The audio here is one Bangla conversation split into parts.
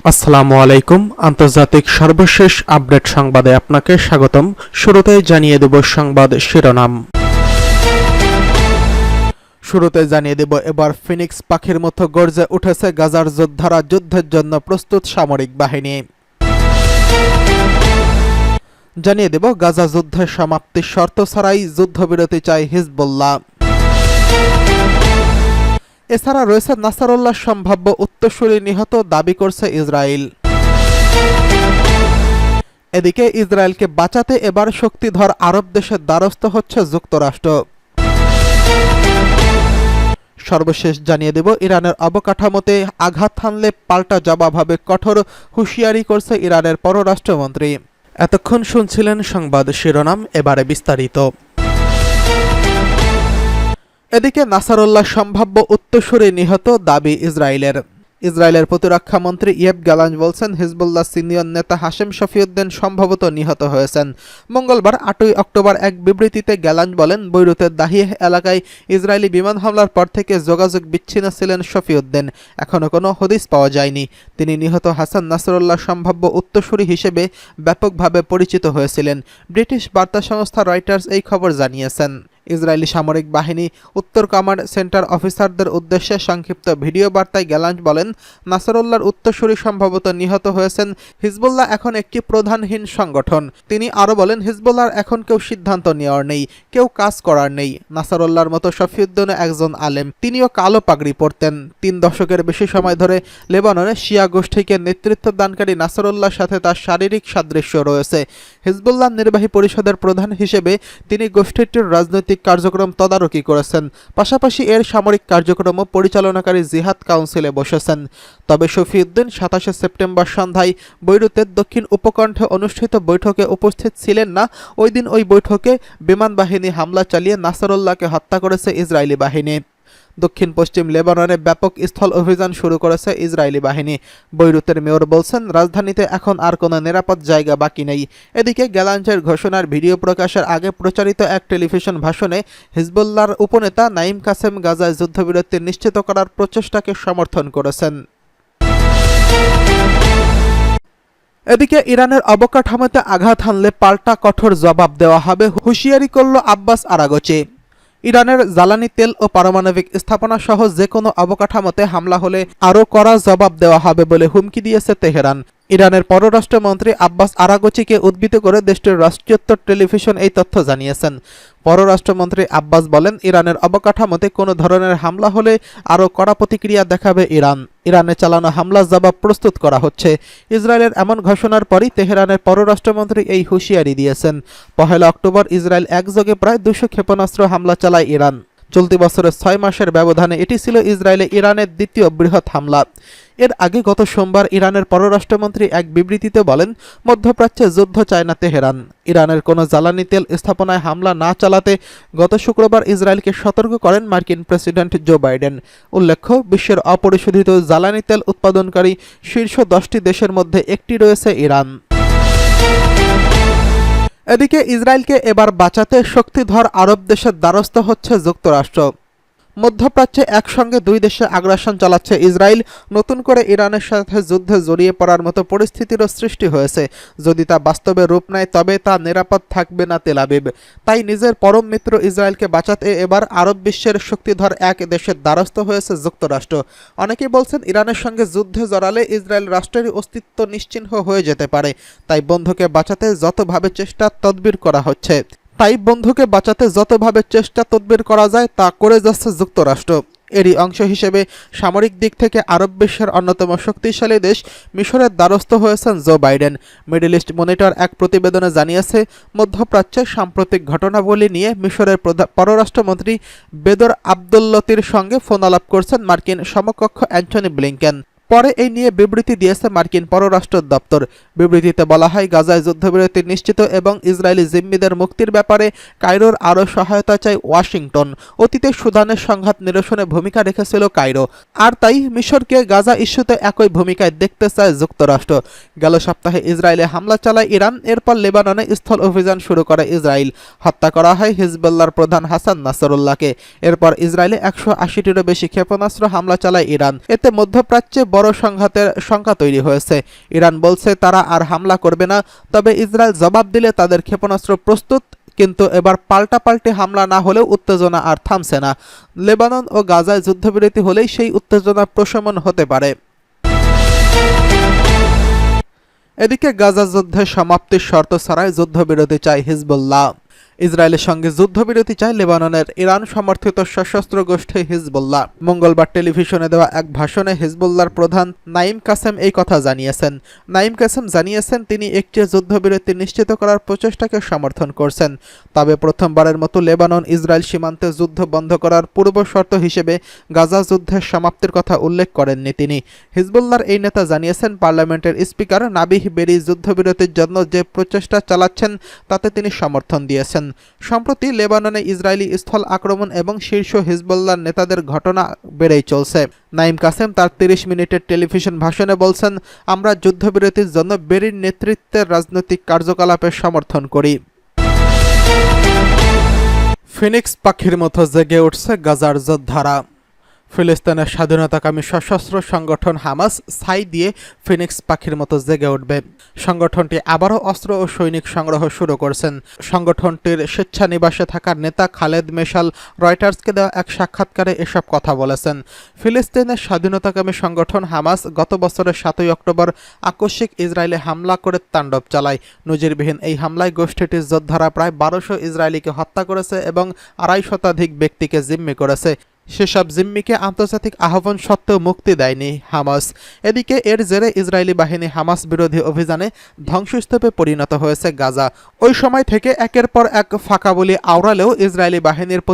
আসসালামু আলাইকুম। আন্তর্জাতিক সর্বশেষ আপডেট সংবাদে আপনাকে স্বাগতম। শুরুতে জানিয়ে দেব সংবাদ শিরোনাম। শুরুতে জানিয়ে দেব এবার ফিনিক্স পাখির মতো গর্জে উঠেছে গাজার যোদ্ধারা, যুদ্ধের জন্য প্রস্তুত সামরিক বাহিনী। জানিয়ে দেব গাজা যুদ্ধের সমাপ্তির শর্ত ছাড়াই যুদ্ধবিরতি চায় হিজবুল্লাহ। এছাড়া রয়েছে নাসারুল্লাহ সম্ভাব্য উত্তরসূরি নিহত, দাবি করছে ইসরায়েল। এদিকে ইসরায়েলকে বাঁচাতে এবার শক্তিধর আরব দেশের দ্বারস্থ হচ্ছে যুক্তরাষ্ট্র। সর্বশেষ জানিয়ে দেব ইরানের অবকাঠামোতে আঘাত হানলে পাল্টা জবাব হবে কঠোর, হুঁশিয়ারি করছে ইরানের পররাষ্ট্রমন্ত্রী। এতক্ষণ শুনছিলেন সংবাদ শিরোনাম, এবারে বিস্তারিত। এদিকে নাসারুল্লাহ সম্ভাব্য উত্তরসূরি নিহত, দাবি ইসরায়েলের। ইসরায়েলের প্রতিরক্ষা মন্ত্রী ইয়েভ গ্যালাঞ্জ বলছেন হিজবুল্লাহ সিনিয়র নেতা হাশেম শফিউদ্দিন সম্ভবত নিহত হয়েছেন। মঙ্গলবার 8ই অক্টোবর এক বিবৃতিতে গ্যালাঞ্জ বলেন, বৈরুতের দাহিহ এলাকায় ইসরায়েলি বিমান হামলার পর থেকে যোগাযোগ বিচ্ছিন্ন ছিলেন শফিউদ্দিন। এখনও কোনো হদিস পাওয়া যায়নি। তিনি নিহত হাসান নাসরুল্লাহ সম্ভাব্য উত্তরসূরি হিসেবে ব্যাপকভাবে পরিচিত হয়েছিলেন। ব্রিটিশ বার্তা সংস্থা রয়টার্স এই খবর জানিয়েছেন। ইসরায়েলি সামরিক বাহিনী উত্তর কমান্ড সেন্টার অফিসারদের উদ্দেশ্যে সংক্ষিপ্ত ভিডিও বার্তায় গ্যালাঞ্জ বলেন, নাসরুল্লাহর উত্তরসূরি সম্ভবত নিহত হয়েছেন। হিজবুল্লাহ এখন একটি প্রধানহীন সংগঠন। তিনি আরও বলেন, হিজবুল্লাহর এখন কেউ সিদ্ধান্ত নেওয়ার নেই, কেউ কাজ করার নেই। নাসরুল্লাহর মতো শফিউদ্দিনও একজন আলেম, তিনিও কালো পাগড়ি পরতেন। 3 দশকের বেশি সময় ধরে লেবাননে শিয়া গোষ্ঠীকে নেতৃত্ব দানকারী নাসরুল্লাহর সাথে তার শারীরিক সাদৃশ্য রয়েছে। হিজবুল্লাহ নির্বাহী পরিষদের প্রধান হিসেবে তিনি গোষ্ঠীটির রাজনৈতিক কার্যক্রম তদারকি করেছেন, পাশাপাশি এর সামরিক কার্যক্রমও পরিচালনাকারী জিহাদ কাউন্সিলে বসেছেন। তবে শফিউদ্দিন 27শে সেপ্টেম্বর সন্ধ্যায় বৈরুতের দক্ষিণ উপকণ্ঠে অনুষ্ঠিত বৈঠকে উপস্থিত ছিলেন না। ওই দিন ওই বৈঠকে বিমান বাহিনী হামলা চালিয়ে নাসরুল্লাহকে হত্যা করেছে ইসরায়েলি বাহিনী। দক্ষিণ পশ্চিম লেবাননে ব্যাপক স্থল অভিযান শুরু করেছে ইসরায়েলি বাহিনী। বৈরুতের মেয়র বলছেন, রাজধানীতে এখন আর কোনো নিরাপদ জায়গা বাকি নেই। এদিকে গ্যালাঞ্জের ঘোষণার ভিডিও প্রকাশের আগে প্রচারিত এক টেলিভিশন ভাষণে হিজবুল্লাহর উপনেতা নাঈম কাসেম গাজায় যুদ্ধবিরতি নিশ্চিত করার প্রচেষ্টাকে সমর্থন করেছেন। এদিকে ইরানের অবকাঠামোতে আঘাত হানলে পাল্টা কঠোর জবাব দেওয়া হবে, হুঁশিয়ারি করল আব্বাস আরাগচি। ইরানের জ্বালানি তেল ও পারমাণবিক স্থাপনা সহ যে কোনো অবকাঠামোতে হামলা হলে আরও কড়া জবাব দেওয়া হবে বলে হুমকি দিয়েছে তেহরান। ইরানের পররাষ্ট্রমন্ত্রী আব্বাস আরাগচিকে উদ্ধৃত করে দেশটির রাষ্ট্রীয়ত্ব টেলিভিশন এই তথ্য জানিয়েছেন। পররাষ্ট্রমন্ত্রী আব্বাস বলেন, ইরানের অবকাঠামোতে কোনো ধরনের হামলা হলে আরও কড়া প্রতিক্রিয়া দেখাবে ইরান। ইরানে চালানো হামলার জবাব প্রস্তুত করা হচ্ছে। ইসরায়েলের এমন ঘোষণার পরই তেহরানের পররাষ্ট্রমন্ত্রী এই হুঁশিয়ারি দিয়েছেন। 1 অক্টোবর ইসরায়েল একযোগে প্রায় 200 ক্ষেপণাস্ত্র হামলা চালায় ইরান। চলতি বছরের 6 মাসের ব্যবধানে এটি ছিল ইসরায়েলে ইরানের দ্বিতীয় বৃহৎ হামলা। এর আগে গত সোমবার ইরানের পররাষ্ট্রমন্ত্রী এক বিবৃতিতে বলেন, মধ্যপ্রাচ্যে যুদ্ধ চায় না তেহরান। ইরানের কোনো জ্বালানি তেল স্থাপনায় হামলা না চালাতে গত শুক্রবার ইসরায়েলকে সতর্ক করেন মার্কিন প্রেসিডেন্ট জো বাইডেন। উল্লেখ্য, বিশ্বের অপরিশোধিত জ্বালানি তেল উৎপাদনকারী শীর্ষ 10টি দেশের মধ্যে একটি রয়েছে ইরান। এদিকে ইসরায়েলকে এবার বাঁচাতে শক্তিধর আরব দেশের দ্বারস্থ হচ্ছে যুক্তরাষ্ট্র। মধ্যপ্রাচ্যে একসঙ্গে 2 দেশে আগ্রাসন চালাচ্ছে ইসরায়েল। নতুন করে ইরানের সাথে যুদ্ধে জড়িয়ে পড়ার মতো পরিস্থিতিরও সৃষ্টি হয়েছে। যদি তা বাস্তবে রূপ নেয় তবে তা নিরাপদ থাকবে না তেল আবিব। তাই নিজের পরম মিত্র ইসরায়েলকে বাঁচাতে এবার আরব বিশ্বের শক্তিধর এক দেশের দ্বারস্থ হয়েছে যুক্তরাষ্ট্র। অনেকেই বলছেন, ইরানের সঙ্গে যুদ্ধে জড়ালে ইসরায়েল রাষ্ট্রের অস্তিত্ব নিশ্চিহ্ন হয়ে যেতে পারে। তাই বন্ধুকে বাঁচাতে যতভাবে চেষ্টা তদবির করা যায় তা করে যাচ্ছে যুক্তরাষ্ট্র। এরই অংশ হিসেবে সামরিক দিক থেকে আরব বিশ্বের অন্যতম শক্তিশালী দেশ মিশরের দ্বারস্থ হয়েছেন Joe Biden. Middle East Monitor এক প্রতিবেদনে জানিয়েছে, মধ্যপ্রাচ্যের সাম্প্রতিক ঘটনাবলী নিয়ে মিশরের পররাষ্ট্রমন্ত্রী বেদর আবদুল্লতির সঙ্গে ফোন আলাপ করছেন মার্কিন সমকক্ষ অ্যান্টনি ব্লিংকেন। পরে এই নিয়ে বিবৃতি দিয়েছে মার্কিন পররাষ্ট্র দপ্তর। বিবৃতিতে বলা হয়, গাজায় যুদ্ধবিরতি নিশ্চিত এবং ইসরায়েলি জিম্মিদের মুক্তির ব্যাপারে কায়রোর আরও সহায়তা চায় ওয়াশিংটন। অতীতে সুদানের সংঘাত নিরসনে ভূমিকা রেখেছিল কায়রো, আর তাই মিশরকে গাজা ইস্যুতে একই ভূমিকায় দেখতে চায় যুক্তরাষ্ট্র। গেল সপ্তাহে ইসরায়েলে হামলা চালায় ইরান, এরপর লেবাননে স্থল অভিযান শুরু করে ইসরায়েল। হত্যা করা হয় হিজবুল্লাহর প্রধান হাসান নাসরুল্লাহকে। এরপর ইসরায়েলে 180টিরও বেশি ক্ষেপণাস্ত্র হামলা চালায় ইরান। এতে মধ্যপ্রাচ্যে বড় সংঘাতের শঙ্কা তৈরি হয়েছে। ইরান বলছে তারা আর হামলা করবে না, তবে ইসরায়েল জবাব দিলে তাদের ক্ষেপণাস্ত্র প্রস্তুত। কিন্তু এবার পাল্টাপাল্টি হামলা না হলেও উত্তেজনা আর থামছে না। লেবানন ও গাজায় যুদ্ধবিরতি হলেই সেই উত্তেজনা প্রশমন হতে পারে। এদিকে গাজা যুদ্ধের সমাপ্তির শর্ত ছাড়াই যুদ্ধবিরতি চায় হিজবুল্লাহ। ইসরায়েলের সঙ্গে যুদ্ধবিরতি চায় লেবাননের ইরান সমর্থিত সশস্ত্র গোষ্ঠী হিজবুল্লাহ। মঙ্গলবার টেলিভিশনে দেওয়া এক ভাষণে হিজবুল্লাহর প্রধান নাঈম কাসেম এই কথা জানিয়েছেন। নাঈম কাসেম জানিয়েছেন, তিনি একটি যুদ্ধবিরতি নিশ্চিত করার প্রচেষ্টাকে সমর্থন করছেন। তবে প্রথমবারের মতো লেবানন ইসরায়েল সীমান্তে যুদ্ধ বন্ধ করার পূর্ব শর্ত হিসেবে গাজা যুদ্ধের সমাপ্তির কথা উল্লেখ করেননি তিনি। হিজবুল্লাহর এই নেতা জানিয়েছেন, পার্লামেন্টের স্পিকার নাবিহ বেরি যুদ্ধবিরতির জন্য যে প্রচেষ্টা চালাচ্ছেন তাতে তিনি সমর্থন দিয়েছেন। সম্প্রতি লেবাননে ইসরায়েলি স্থল আক্রমণ এবং শীর্ষ হিজবুল্লাহ নেতাদের ঘটনা বেড়েই চলছে। নাঈম কাসেম তার 30 মিনিটের টেলিভিশন ভাষণে বলছেন, আমরা যুদ্ধবিরতির জন্য বেরির নেতৃত্বের রাজনৈতিক কার্যকলাপের সমর্থন করি। ফিনিক্স পাখির মতো জেগে উঠছে গাজার যোদ্ধারা। ফিলিস্তিনের স্বাধীনতাকামী সশস্ত্র সংগঠন হামাস ছাই দিয়ে ফিনিক্স পাখির মতো জেগে উঠবে। সংগঠনটি আবারও অস্ত্র ও সৈনিক সংগ্রহ শুরু করছেন। সংগঠনটির স্বেচ্ছানিবাসে থাকা নেতা খালেদ মেশাল রয়টার্সকে দেওয়া এক সাক্ষাৎকারে এসব কথা বলেছেন। ফিলিস্তিনের স্বাধীনতাকামী সংগঠন হামাস গত বছরের 7ই অক্টোবর আকস্মিক ইসরায়েলে হামলা করে তাণ্ডব চালায়। নজিরবিহীন এই হামলায় গোষ্ঠীটির যোদ্ধারা প্রায় 1200 ইসরায়েলিকে হত্যা করেছে এবং 250 শতাধিক ব্যক্তিকে জিম্মি করেছে। সেসব জিম্মিকে আন্তর্জাতিক আহ্বান সত্ত্বেও মুক্তি দেয়নি হামাস। এদিকে এর জেরে ইসরায়েলি বাহিনী হামাস বিরোধী অভিযানে ধ্বংসস্তূপে পরিণত হয়েছে গাজা। ওই সময় থেকে একের পর এক ফাঁকা বলি আওড়ালেও ইসরায়েলি বাহিনীর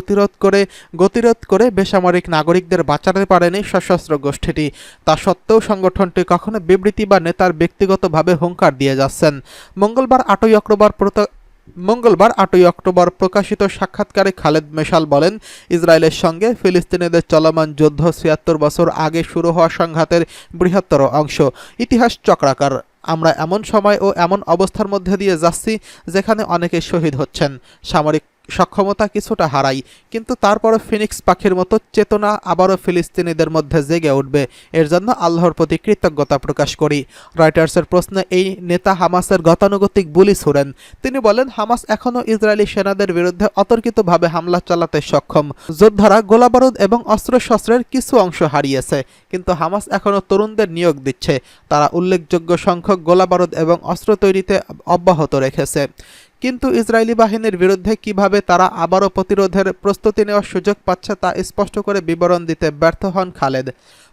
গতিরোধ করে বেসামরিক নাগরিকদের বাঁচাতে পারেনি সশস্ত্র গোষ্ঠীটি। তা সত্ত্বেও সংগঠনটি কখনো বিবৃতি বা নেতার ব্যক্তিগতভাবে হুঙ্কার দিয়ে যাচ্ছেন। মঙ্গলবার 8ই অক্টোবর প্রকাশিত সাক্ষাৎকারে খালেদ মেশাল বলেন, ইসরায়েলের সঙ্গে ফিলিস্তিনিদের চলমান যুদ্ধ 76 বছর আগে শুরু হওয়া সংঘাতের বৃহত্তর অংশ। ইতিহাস চক্রাকার। আমরা এমন সময় ও এমন অবস্থার মধ্যে দিয়ে যাচ্ছি যেখানে অনেকে শহীদ হচ্ছেন। সামরিক সক্ষমতা কিছুটা হারাই, কিন্তু তারপরও ফিনিক্স পাখির মতো চেতনা আবারও ফিলিস্তিনিদের মধ্যে জেগে উঠবে। এর জন্য আল্লাহর প্রতি কৃতজ্ঞতা প্রকাশ করি। রয়টার্সের প্রশ্নে এই নেতা হামাসের গতানুগতিক বুলি ছুড়েন। তিনি বলেন, হামাস এখনও ইসরায়েলি সেনাদের বিরুদ্ধে অতর্কিতভাবে হামলা চালাতে সক্ষম। যোদ্ধারা গোলাবারুদ এবং অস্ত্রশস্ত্রের কিছু অংশ হারিয়েছে, কিন্তু হামাস এখনও তরুণদের নিয়োগ দিচ্ছে। তারা উল্লেখযোগ্য সংখ্যক গোলাবারুদ এবং অস্ত্র তৈরিতে অব্যাহত রেখেছে। কিন্তু ইসরায়েলি বাহিনীর বিরুদ্ধে কিভাবে তারা আবারও প্রতিরোধের প্রস্তুতি নেওয়ার সুযোগ পাচ্ছে তা স্পষ্ট করে বিবরণ দিতে ব্যর্থ হন খালেদ।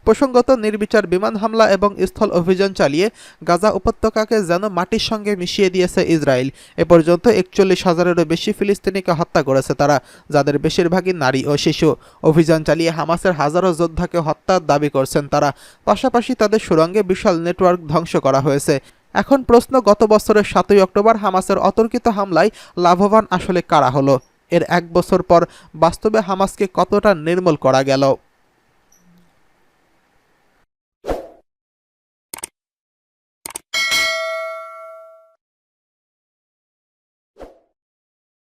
প্রসঙ্গত, নির্বিচার বিমান হামলা এবং স্থল অভিযান চালিয়ে গাজা উপত্যকাকে যেন মাটির সঙ্গে মিশিয়ে দিয়েছে ইসরায়েল। এ পর্যন্ত 41,000-এরও বেশি ফিলিস্তিনিকে হত্যা করেছে তারা, যাদের বেশিরভাগই নারী ও শিশু। অভিযান চালিয়ে হামাসের হাজারো যোদ্ধাকে হত্যার দাবি করছেন তারা। পাশাপাশি তাদের সুড়ঙ্গে বিশাল নেটওয়ার্ক ধ্বংস করা হয়েছে। এখন প্রশ্ন, গত বছরের 7ই অক্টোবর হামাসের অতর্কিত হামলায় লাভবান আসলে কারা হলো? এর 1 বছর পর বাস্তবে হামাসকে কতটা নির্মূল করা গেল?